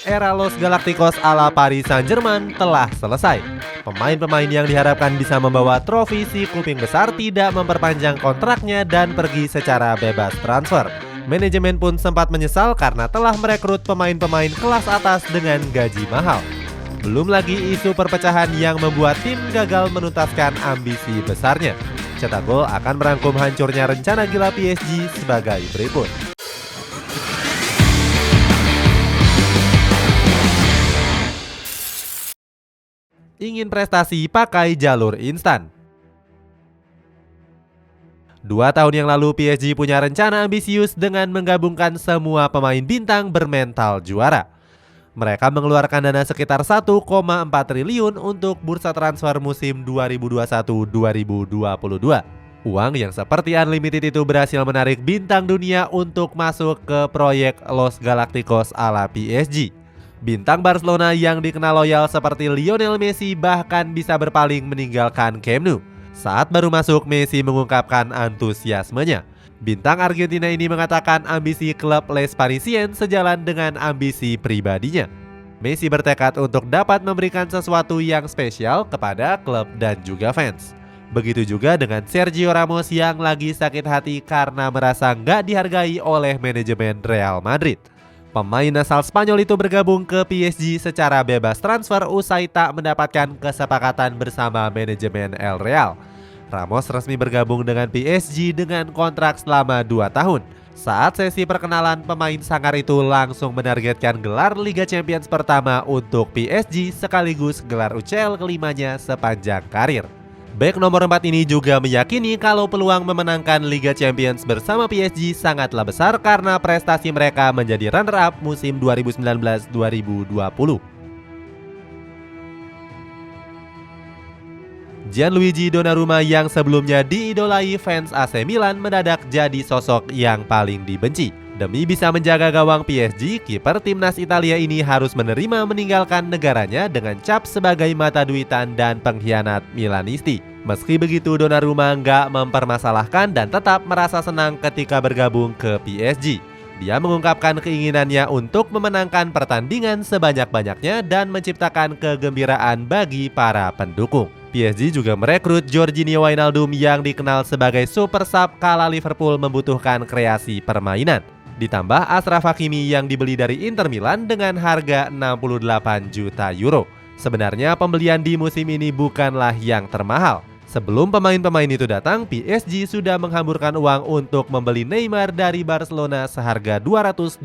Era Los Galacticos ala Paris Saint-Germain telah selesai. Pemain-pemain yang diharapkan bisa membawa trofi si kuping besar tidak memperpanjang kontraknya dan pergi secara bebas transfer. Manajemen pun sempat menyesal karena telah merekrut pemain-pemain kelas atas dengan gaji mahal. Belum lagi isu perpecahan yang membuat tim gagal menuntaskan ambisi besarnya. Cetak Gol akan merangkum hancurnya rencana gila PSG sebagai berikut. Ingin prestasi pakai jalur instan. 2 tahun yang lalu PSG punya rencana ambisius dengan menggabungkan semua pemain bintang bermental juara. Mereka mengeluarkan dana sekitar 1,4 triliun untuk bursa transfer musim 2021-2022. Uang yang seperti unlimited itu berhasil menarik bintang dunia untuk masuk ke proyek Los Galacticos ala PSG. Bintang Barcelona yang dikenal loyal seperti Lionel Messi bahkan bisa berpaling meninggalkan Camp Nou. Saat baru masuk, Messi mengungkapkan antusiasmenya. Bintang Argentina ini mengatakan ambisi klub Les Parisiens sejalan dengan ambisi pribadinya. Messi bertekad untuk dapat memberikan sesuatu yang spesial kepada klub dan juga fans. Begitu juga dengan Sergio Ramos yang lagi sakit hati karena merasa nggak dihargai oleh manajemen Real Madrid. Pemain asal Spanyol itu bergabung ke PSG secara bebas transfer usai tak mendapatkan kesepakatan bersama manajemen El Real. Ramos resmi bergabung dengan PSG dengan kontrak selama 2 tahun. Saat sesi perkenalan, pemain sangar itu langsung menargetkan gelar Liga Champions pertama untuk PSG sekaligus gelar UCL kelimanya sepanjang karir. Bek nomor 4 ini juga meyakini kalau peluang memenangkan Liga Champions bersama PSG sangatlah besar karena prestasi mereka menjadi runner-up musim 2019-2020. Gianluigi Donnarumma yang sebelumnya diidolai fans AC Milan mendadak jadi sosok yang paling dibenci. Demi bisa menjaga gawang PSG, kiper timnas Italia ini harus menerima meninggalkan negaranya dengan cap sebagai mata duitan dan pengkhianat Milanisti. Meski begitu, Donnarumma nggak mempermasalahkan dan tetap merasa senang ketika bergabung ke PSG. Dia mengungkapkan keinginannya untuk memenangkan pertandingan sebanyak-banyaknya dan menciptakan kegembiraan bagi para pendukung. PSG juga merekrut Georginio Wijnaldum yang dikenal sebagai super sub kala Liverpool membutuhkan kreasi permainan. Ditambah Achraf Hakimi yang dibeli dari Inter Milan dengan harga 68 juta euro. Sebenarnya pembelian di musim ini bukanlah yang termahal. Sebelum pemain-pemain itu datang, PSG sudah menghamburkan uang untuk membeli Neymar dari Barcelona seharga 222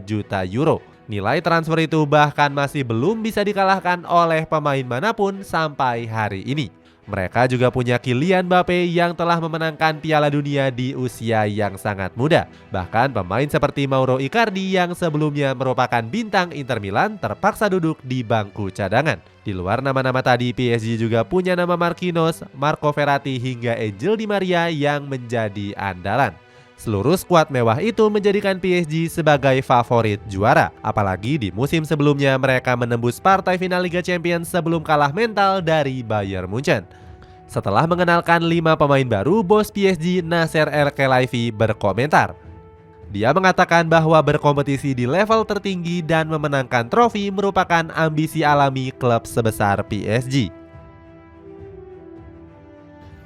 juta euro. Nilai transfer itu bahkan masih belum bisa dikalahkan oleh pemain manapun sampai hari ini. Mereka juga punya Kylian Mbappe yang telah memenangkan Piala Dunia di usia yang sangat muda. Bahkan pemain seperti Mauro Icardi yang sebelumnya merupakan bintang Inter Milan terpaksa duduk di bangku cadangan. Di luar nama-nama tadi, PSG juga punya nama Marquinhos, Marco Verratti hingga Angel Di Maria yang menjadi andalan. Seluruh skuad mewah itu menjadikan PSG sebagai favorit juara. Apalagi di musim sebelumnya mereka menembus partai final Liga Champions sebelum kalah mental dari Bayern Munchen. Setelah mengenalkan 5 pemain baru, bos PSG Nasser El-Khelaifi berkomentar. Dia mengatakan bahwa berkompetisi di level tertinggi dan memenangkan trofi merupakan ambisi alami klub sebesar PSG.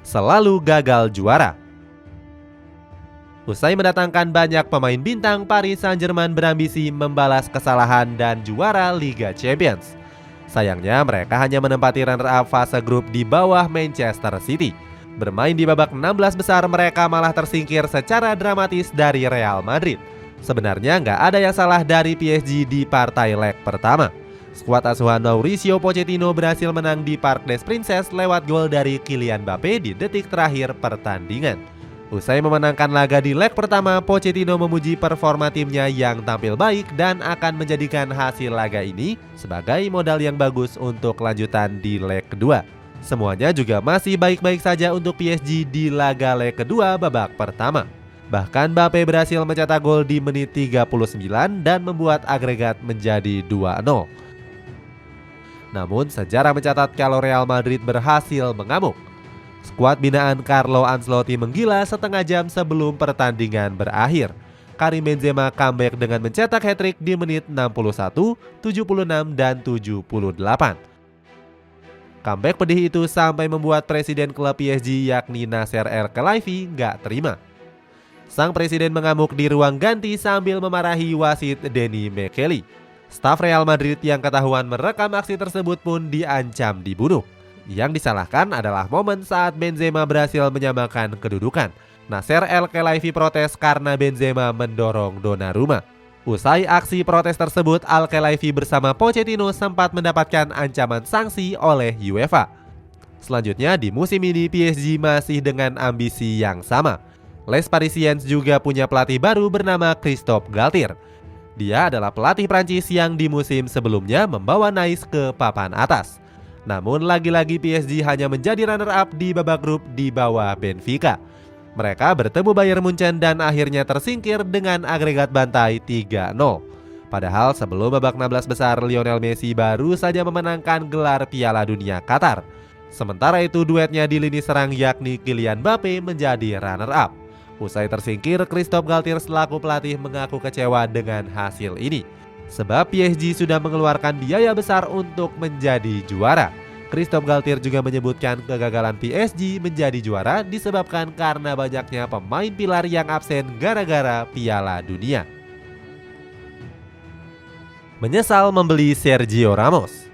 Selalu gagal juara. Usai mendatangkan banyak pemain bintang, Paris Saint-Germain berambisi membalas kesalahan dan juara Liga Champions. Sayangnya mereka hanya menempati runner-up fase grup di bawah Manchester City. Bermain di babak 16 besar mereka malah tersingkir secara dramatis dari Real Madrid. Sebenarnya nggak ada yang salah dari PSG di partai leg pertama. Skuad asuhan Mauricio Pochettino berhasil menang di Parc des Princes lewat gol dari Kylian Mbappe di detik terakhir pertandingan. Usai memenangkan laga di leg pertama, Pochettino memuji performa timnya yang tampil baik dan akan menjadikan hasil laga ini sebagai modal yang bagus untuk lanjutan di leg kedua. Semuanya juga masih baik-baik saja untuk PSG di laga leg kedua babak pertama. Bahkan Mbappe berhasil mencetak gol di menit 39 dan membuat agregat menjadi 2-0. Namun sejarah mencatat kalau Real Madrid berhasil mengamuk. Skuad binaan Carlo Ancelotti menggila setengah jam sebelum pertandingan berakhir. Karim Benzema comeback dengan mencetak hat-trick di menit 61, 76, dan 78. Comeback pedih itu sampai membuat presiden klub PSG yakni Nasser El-Khelaifi nggak terima. Sang presiden mengamuk di ruang ganti sambil memarahi wasit Denny McKelly. Staf Real Madrid yang ketahuan merekam aksi tersebut pun diancam dibunuh. Yang disalahkan adalah momen saat Benzema berhasil menyamakan kedudukan. Nasser El-Khelaifi protes karena Benzema mendorong Donnarumma. Usai aksi protes tersebut, El-Khelaifi bersama Pochettino sempat mendapatkan ancaman sanksi oleh UEFA. Selanjutnya di musim ini PSG masih dengan ambisi yang sama. Les Parisiens juga punya pelatih baru bernama Christophe Galtier. Dia adalah pelatih Prancis yang di musim sebelumnya membawa Nice ke papan atas. Namun lagi-lagi PSG hanya menjadi runner-up di babak grup di bawah Benfica. Mereka bertemu Bayern Munchen dan akhirnya tersingkir dengan agregat bantai 3-0. Padahal sebelum babak 16 besar, Lionel Messi baru saja memenangkan gelar Piala Dunia Qatar. Sementara itu duetnya di lini serang yakni Kylian Mbappe menjadi runner-up. Usai tersingkir, Christophe Galtier selaku pelatih mengaku kecewa dengan hasil ini. Sebab PSG sudah mengeluarkan biaya besar untuk menjadi juara. Christophe Galtier juga menyebutkan kegagalan PSG menjadi juara disebabkan karena banyaknya pemain pilar yang absen gara-gara Piala Dunia. Menyesal membeli Sergio Ramos.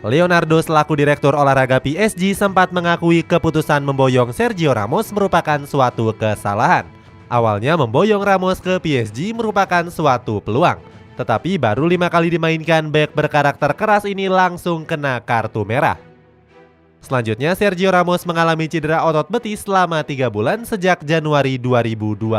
Leonardo selaku direktur olahraga PSG sempat mengakui keputusan memboyong Sergio Ramos merupakan suatu kesalahan. Awalnya memboyong Ramos ke PSG merupakan suatu peluang. Tetapi baru 5 kali dimainkan, bek berkarakter keras ini langsung kena kartu merah. Selanjutnya Sergio Ramos mengalami cedera otot betis selama 3 bulan sejak Januari 2022.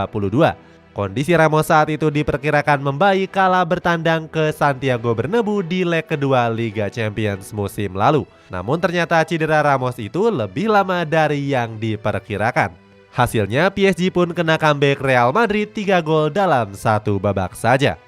Kondisi Ramos saat itu diperkirakan membaik kala bertandang ke Santiago Bernabeu di leg kedua Liga Champions musim lalu. Namun ternyata cedera Ramos itu lebih lama dari yang diperkirakan. Hasilnya PSG pun kena comeback Real Madrid 3 gol dalam 1 babak saja.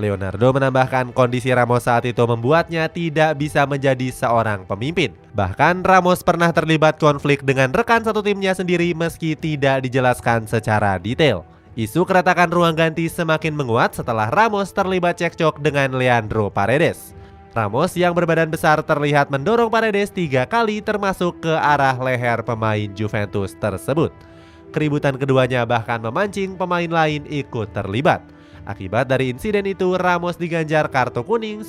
Leonardo menambahkan kondisi Ramos saat itu membuatnya tidak bisa menjadi seorang pemimpin. Bahkan Ramos pernah terlibat konflik dengan rekan satu timnya sendiri meski tidak dijelaskan secara detail. Isu keretakan ruang ganti semakin menguat setelah Ramos terlibat cekcok dengan Leandro Paredes. Ramos yang berbadan besar terlihat mendorong Paredes 3 kali termasuk ke arah leher pemain Juventus tersebut. Keributan keduanya bahkan memancing pemain lain ikut terlibat. Akibat dari insiden itu Ramos diganjar kartu kuning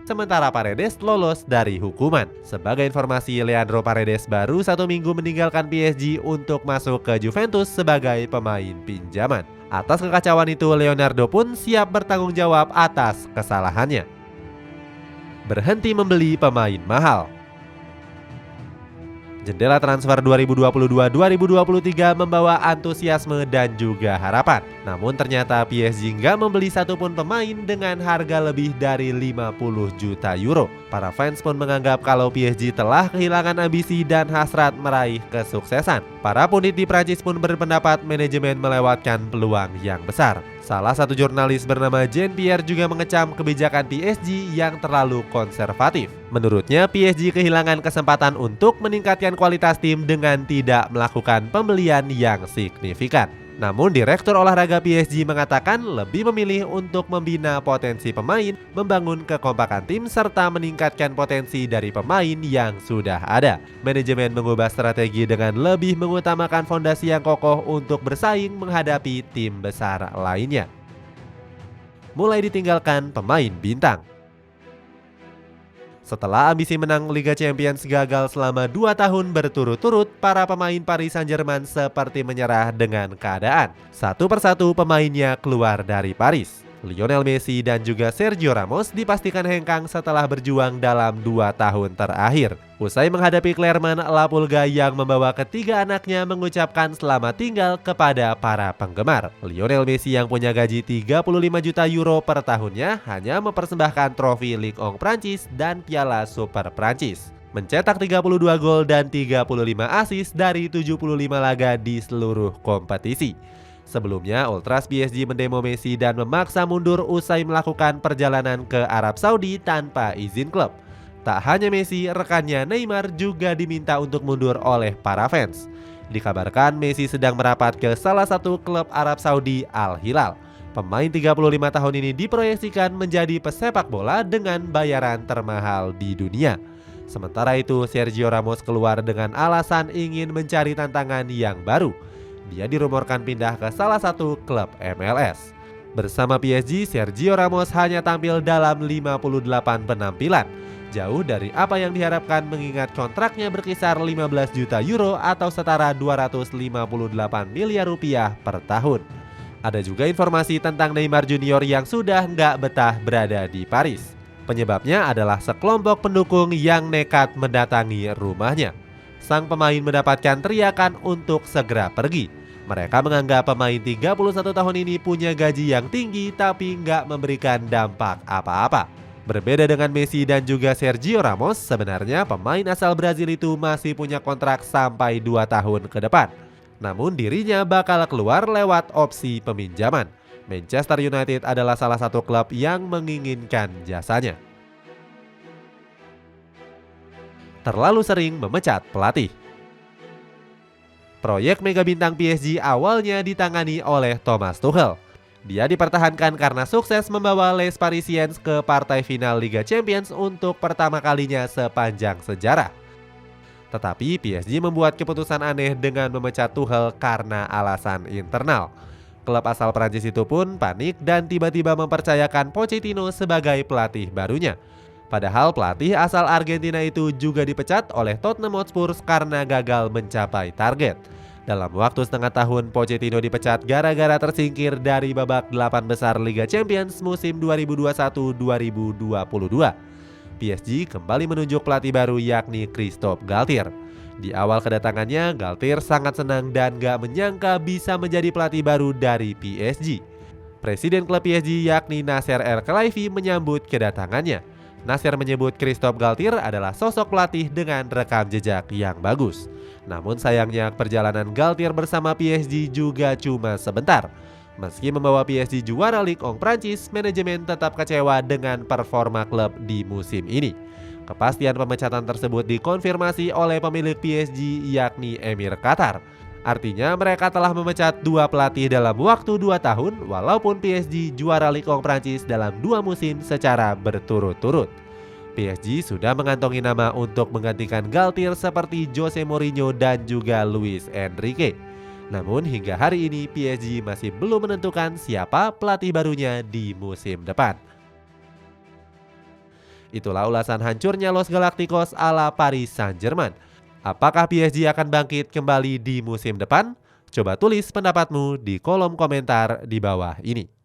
sementara Paredes lolos dari hukuman. Sebagai informasi, Leandro Paredes baru 1 minggu meninggalkan PSG untuk masuk ke Juventus sebagai pemain pinjaman. Atas kekacauan itu, Leonardo pun siap bertanggung jawab atas kesalahannya. Berhenti membeli pemain mahal. Jendela transfer 2022-2023 membawa antusiasme dan juga harapan. Namun ternyata PSG nggak membeli satupun pemain dengan harga lebih dari 50 juta euro. Para fans pun menganggap kalau PSG telah kehilangan ambisi dan hasrat meraih kesuksesan. Para pundit di Prancis pun berpendapat manajemen melewatkan peluang yang besar. Salah satu jurnalis bernama Jean-Pierre juga mengecam kebijakan PSG yang terlalu konservatif. Menurutnya, PSG kehilangan kesempatan untuk meningkatkan kualitas tim dengan tidak melakukan pembelian yang signifikan. Namun, Direktur Olahraga PSG mengatakan lebih memilih untuk membina potensi pemain, membangun kekompakan tim, serta meningkatkan potensi dari pemain yang sudah ada. Manajemen mengubah strategi dengan lebih mengutamakan fondasi yang kokoh untuk bersaing menghadapi tim besar lainnya. Mulai ditinggalkan pemain bintang. Setelah ambisi menang Liga Champions gagal selama 2 tahun berturut-turut, para pemain Paris Saint-Germain seperti menyerah dengan keadaan. Satu persatu pemainnya keluar dari Paris. Lionel Messi dan juga Sergio Ramos dipastikan hengkang setelah berjuang dalam 2 tahun terakhir. Usai menghadapi Clermont, La Pulga yang membawa ketiga anaknya mengucapkan selamat tinggal kepada para penggemar. Lionel Messi yang punya gaji 35 juta euro per tahunnya hanya mempersembahkan trofi Ligue 1 Prancis dan Piala Super Prancis. Mencetak 32 gol dan 35 assist dari 75 laga di seluruh kompetisi. Sebelumnya, Ultras PSG mendemo Messi dan memaksa mundur usai melakukan perjalanan ke Arab Saudi tanpa izin klub. Tak hanya Messi, rekannya Neymar juga diminta untuk mundur oleh para fans. Dikabarkan Messi sedang merapat ke salah satu klub Arab Saudi, Al Hilal. Pemain 35 tahun ini diproyeksikan menjadi pesepak bola dengan bayaran termahal di dunia. Sementara itu, Sergio Ramos keluar dengan alasan ingin mencari tantangan yang baru. Dia dirumorkan pindah ke salah satu klub MLS. Bersama PSG, Sergio Ramos hanya tampil dalam 58 penampilan. Jauh dari apa yang diharapkan mengingat kontraknya berkisar 15 juta euro atau setara 258 miliar rupiah per tahun. Ada juga informasi tentang Neymar Junior yang sudah nggak betah berada di Paris. Penyebabnya adalah sekelompok pendukung yang nekat mendatangi rumahnya. Sang pemain mendapatkan teriakan untuk segera pergi. Mereka menganggap pemain 31 tahun ini punya gaji yang tinggi tapi nggak memberikan dampak apa-apa. Berbeda dengan Messi dan juga Sergio Ramos, sebenarnya pemain asal Brazil itu masih punya kontrak sampai 2 tahun ke depan. Namun dirinya bakal keluar lewat opsi peminjaman. Manchester United adalah salah satu klub yang menginginkan jasanya. Terlalu sering memecat pelatih. Proyek mega bintang PSG awalnya ditangani oleh Thomas Tuchel. Dia dipertahankan karena sukses membawa Les Parisiens ke partai final Liga Champions untuk pertama kalinya sepanjang sejarah. Tetapi PSG membuat keputusan aneh dengan memecat Tuchel karena alasan internal. Klub asal Prancis itu pun panik dan tiba-tiba mempercayakan Pochettino sebagai pelatih barunya. Padahal pelatih asal Argentina itu juga dipecat oleh Tottenham Hotspur karena gagal mencapai target. Dalam waktu setengah tahun, Pochettino dipecat gara-gara tersingkir dari babak 8 besar Liga Champions musim 2021-2022. PSG kembali menunjuk pelatih baru yakni Christophe Galtier. Di awal kedatangannya, Galtier sangat senang dan gak menyangka bisa menjadi pelatih baru dari PSG. Presiden klub PSG yakni Nasser El-Khelaifi menyambut kedatangannya. Nasser menyebut Christophe Galtier adalah sosok pelatih dengan rekam jejak yang bagus. Namun sayangnya perjalanan Galtier bersama PSG juga cuma sebentar. Meski membawa PSG juara Ligue 1 Prancis, manajemen tetap kecewa dengan performa klub di musim ini. Kepastian pemecatan tersebut dikonfirmasi oleh pemilik PSG yakni Emir Qatar. Artinya mereka telah memecat 2 pelatih dalam waktu 2 tahun walaupun PSG juara Ligue 1 Prancis dalam 2 musim secara berturut-turut. PSG sudah mengantongi nama untuk menggantikan Galtier seperti Jose Mourinho dan juga Luis Enrique. Namun hingga hari ini PSG masih belum menentukan siapa pelatih barunya di musim depan. Itulah ulasan hancurnya Los Galacticos ala Paris Saint-Germain. Apakah PSG akan bangkit kembali di musim depan? Coba tulis pendapatmu di kolom komentar di bawah ini.